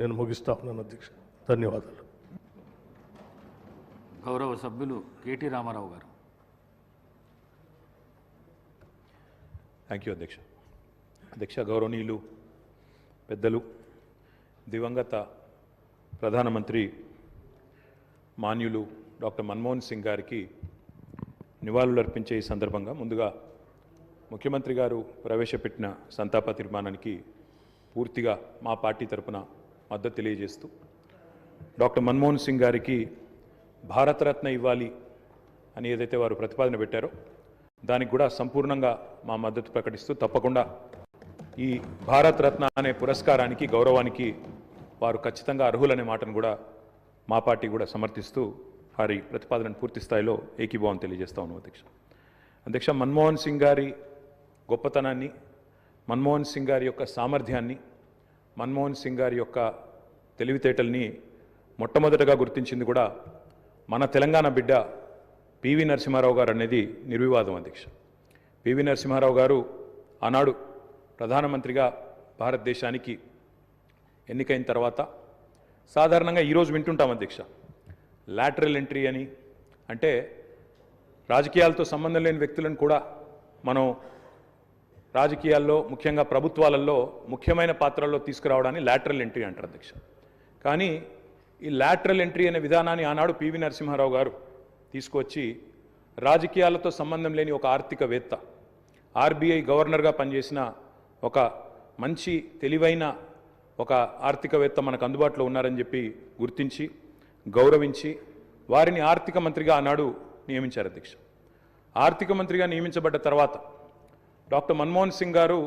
నేను ముగిస్తా ఉన్నాను అధ్యక్ష. ధన్యవాదాలు. గౌరవ సభ్యులు కేటీ రామారావు గారు. థ్యాంక్ యూ అధ్యక్ష. అధ్యక్ష, గౌరవనీయులు పెద్దలు, దివంగత ప్రధానమంత్రి మాన్యులు డాక్టర్ మన్మోహన్ సింగ్ గారికి నివాళులర్పించే ఈ సందర్భంగా ముందుగా ముఖ్యమంత్రి గారు ప్రవేశపెట్టిన సంతాప తీర్మానానికి పూర్తిగా మా పార్టీ తరపున మద్దతు తెలియజేస్తూ డాక్టర్ మన్మోహన్ సింగ్ గారికి భారతరత్న ఇవ్వాలి అని ఏదైతే వారు ప్రతిపాదన పెట్టారో దానికి కూడా సంపూర్ణంగా మా మద్దతు ప్రకటిస్తూ తప్పకుండా ఈ భారతరత్న అనే పురస్కారానికి గౌరవానికి వారు ఖచ్చితంగా అర్హులనే మాటను కూడా మా పార్టీ కూడా సమర్థిస్తూ వారి ప్రతిపాదనను పూర్తి స్థాయిలో ఏకీభావం తెలియజేస్తా ఉన్నాం అధ్యక్ష. అధ్యక్ష, మన్మోహన్ సింగ్ గారి గొప్పతనాన్ని, మన్మోహన్ సింగ్ గారి యొక్క సామర్థ్యాన్ని, మన్మోహన్ సింగ్ గారి యొక్క తెలివితేటల్ని మొట్టమొదటగా గుర్తించింది కూడా మన తెలంగాణ బిడ్డ పివి నరసింహారావు గారు అనేది నిర్వివాదం అధ్యక్ష. పివి నరసింహారావు గారు ఆనాడు ప్రధానమంత్రిగా భారతదేశానికి ఎన్నికైన తర్వాత సాధారణంగా ఈరోజు వింటుంటాం అధ్యక్ష, లాటరల్ ఎంట్రీ అని, అంటే రాజకీయాలతో సంబంధం లేని వ్యక్తులను కూడా మనం రాజకీయాల్లో ముఖ్యంగా ప్రభుత్వాలలో ముఖ్యమైన పాత్రల్లో తీసుకురావడాన్ని లాటరల్ ఎంట్రీ అంటారు అధ్యక్ష. కానీ ఈ లాటరల్ ఎంట్రీ అనే విధానాన్ని ఆనాడు పివి నరసింహారావు గారు తీసుకొచ్చి రాజకీయాలతో సంబంధం లేని ఒక ఆర్థికవేత్త, ఆర్బీఐ గవర్నర్గా పనిచేసిన ఒక మంచి తెలివైన ఒక ఆర్థికవేత్త మనకు అందుబాటులో ఉన్నారని చెప్పి గుర్తించి గౌరవించి వారిని ఆర్థిక మంత్రిగా ఆనాడు నియమించారు అధ్యక్ష. ఆర్థిక మంత్రిగా నియమించబడ్డ తర్వాత డాక్టర్ మన్మోహన్ సింగ్ గారు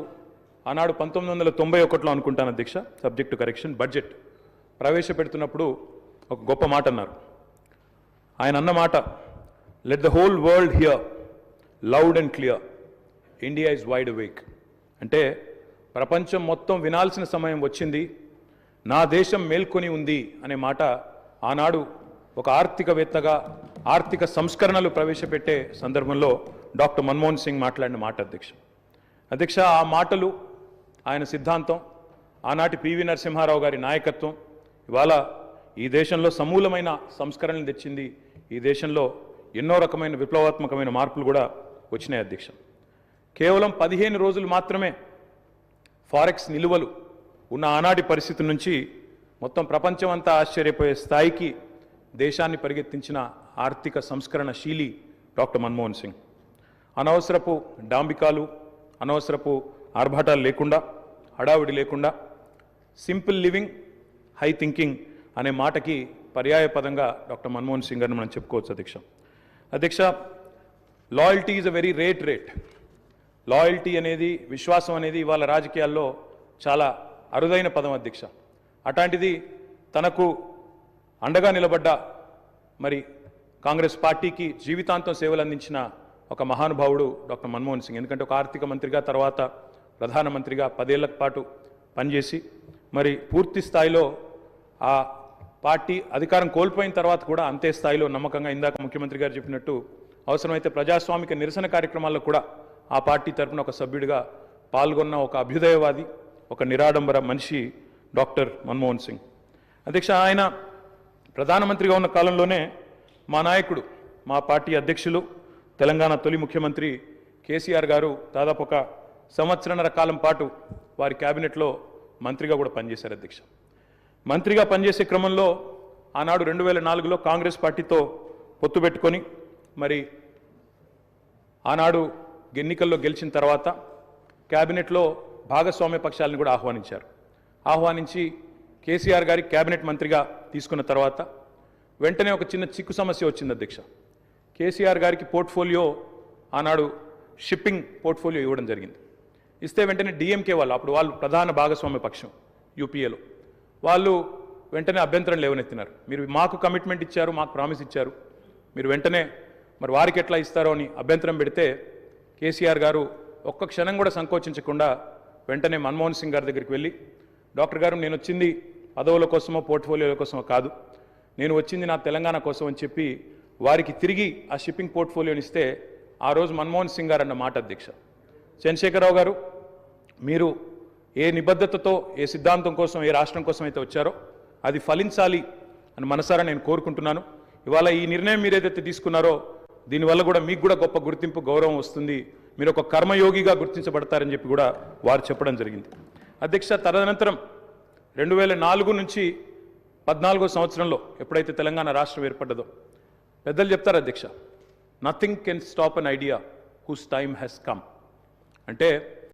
ఆనాడు 1991లో అనుకుంటాను అధ్యక్ష, సబ్జెక్ట్ టు కరెక్షన్, బడ్జెట్ ప్రవేశపెడుతున్నప్పుడు ఒక గొప్ప మాట అన్నారు. ఆయన అన్న మాట, let the whole world here loud and clear, India is wide awake. అంటే ప్రపంచం మొత్తం వినాల్సిన సమయం వచ్చింది, నా దేశం మేల్కొని ఉంది అనే మాట ఆనాడు ఒక ఆర్థికవేత్తగా ఆర్థిక సంస్కరణలు ప్రవేశపెట్టే సందర్భంలో డాక్టర్ మన్మోహన్ సింగ్ మాట్లాడిన మాట అధ్యక్ష. అధ్యక్ష, ఆ మాటలు, ఆయన సిద్ధాంతం, ఆనాటి పివి నరసింహారావు గారి నాయకత్వం ఇవాళ ఈ దేశంలో సమూలమైన సంస్కరణలు తెచ్చింది. ఈ దేశంలో ఎన్నో రకమైన విప్లవాత్మకమైన మార్పులు కూడా వచ్చినాయి అధ్యక్ష. కేవలం 15 రోజులు మాత్రమే ఫారెక్స్ నిలువలు ఉన్న ఆనాటి పరిస్థితి నుంచి మొత్తం ప్రపంచం అంతా ఆశ్చర్యపోయే స్థాయికి దేశాన్ని పరిగెత్తించిన ఆర్థిక సంస్కరణ శీలి డాక్టర్ మన్మోహన్ సింగ్. అనవసరపు డాంబికాలు, అనవసరపు ఆర్భాటాలు లేకుండా, హడావిడి లేకుండా సింపుల్ లివింగ్, హై థింకింగ్ అనే మాటకి పర్యాయ పదంగా డాక్టర్ మన్మోహన్ సింగ్ గారిని మనం చెప్పుకోవచ్చు అధ్యక్ష. అధ్యక్ష, loyalty is a very rate. Loyalty అనేది, విశ్వాసం అనేది ఇవాళ రాజకీయాల్లో చాలా అరుదైన పదం అధ్యక్ష. అట్లాంటిది తనకు అండగా నిలబడ్డ మరి కాంగ్రెస్ పార్టీకి జీవితాంతం సేవలు అందించిన ఒక మహానుభావుడు డాక్టర్ మన్మోహన్ సింగ్. ఎందుకంటే ఒక ఆర్థిక మంత్రిగా, తర్వాత ప్రధానమంత్రిగా 10 ఏళ్ల పాటు పనిచేసి మరి పూర్తి స్థాయిలో ఆ పార్టీ అధికారం కోల్పోయిన తర్వాత కూడా అంతే స్థాయిలో నమ్మకంగా, ఇందాక ముఖ్యమంత్రి గారు చెప్పినట్టు అవసరమైతే ప్రజాస్వామిక నిరసన కార్యక్రమాల్లో కూడా ఆ పార్టీ తరఫున ఒక సభ్యుడిగా పాల్గొన్న ఒక అభ్యుదయవాది, ఒక నిరాడంబర మనిషి డాక్టర్ మన్మోహన్ సింగ్. అధ్యక్ష, ఆయన ప్రధానమంత్రిగా ఉన్న కాలంలోనే మా నాయకుడు, మా పార్టీ అధ్యక్షులు, తెలంగాణ తొలి ముఖ్యమంత్రి కేసీఆర్ గారు దాదాపు ఒక 1.5 సంవత్సరాల కాలం పాటు వారి క్యాబినెట్లో మంత్రిగా కూడా పనిచేశారు అధ్యక్ష. మంత్రిగా పనిచేసే క్రమంలో ఆనాడు 2004లో కాంగ్రెస్ పార్టీతో పొత్తు పెట్టుకొని మరి ఆనాడు ఎన్నికల్లో గెలిచిన తర్వాత క్యాబినెట్లో భాగస్వామ్య పక్షాలను కూడా ఆహ్వానించి కేసీఆర్ గారి క్యాబినెట్ మంత్రిగా తీసుకున్న తర్వాత వెంటనే ఒక చిన్న చిక్కు సమస్య వచ్చింది అధ్యక్ష. కేసీఆర్ గారికి పోర్ట్ఫోలియో ఆనాడు షిప్పింగ్ పోర్ట్ఫోలియో ఇవ్వడం జరిగింది. ఇస్తే వెంటనే డిఎంకే వాళ్ళు, అప్పుడు వాళ్ళు ప్రధాన భాగస్వామ్య పక్షం యూపీఏలో, వాళ్ళు వెంటనే అభ్యంతరం లేవనెత్తినారు. మీరు మాకు కమిట్మెంట్ ఇచ్చారు, మాకు ప్రామిస్ ఇచ్చారు, మీరు వెంటనే మరి వారికి ఎట్లా ఇస్తారో అని అభ్యంతరం పెడితే కేసీఆర్ గారు ఒక్క క్షణం కూడా సంకోచించకుండా వెంటనే మన్మోహన్ సింగ్ గారి దగ్గరికి వెళ్ళి, డాక్టర్ గారు, నేను వచ్చింది పదవుల కోసమో పోర్ట్ఫోలియోల కోసమో కాదు, నేను వచ్చింది నా తెలంగాణ కోసం అని చెప్పి వారికి తిరిగి ఆ షిప్పింగ్ పోర్ట్ఫోలియోని ఇస్తే ఆ రోజు మన్మోహన్ సింగ్ గారు అన్న మాట అధ్యక్ష, చంద్రశేఖరరావు గారు, మీరు ఏ నిబద్ధతతో ఏ సిద్ధాంతం కోసం ఏ రాష్ట్రం కోసం అయితే వచ్చారో అది ఫలించాలి అని మనసారా నేను కోరుకుంటున్నాను. ఇవాళ ఈ నిర్ణయం మీరు ఏదైతే తీసుకున్నారో దీనివల్ల కూడా మీకు కూడా గొప్ప గుర్తింపు గౌరవం వస్తుంది, మీరు ఒక కర్మయోగిగా గుర్తించబడతారని చెప్పి కూడా వారు చెప్పడం జరిగింది. అధ్యక్ష, తదనంతరం 2004 నుంచి 14వ సంవత్సరంలో ఎప్పుడైతే తెలంగాణ రాష్ట్రం ఏర్పడ్డదో పెద్దలు చెప్తారు అధ్యక్ష, nothing can stop an idea who's time has come. అంటే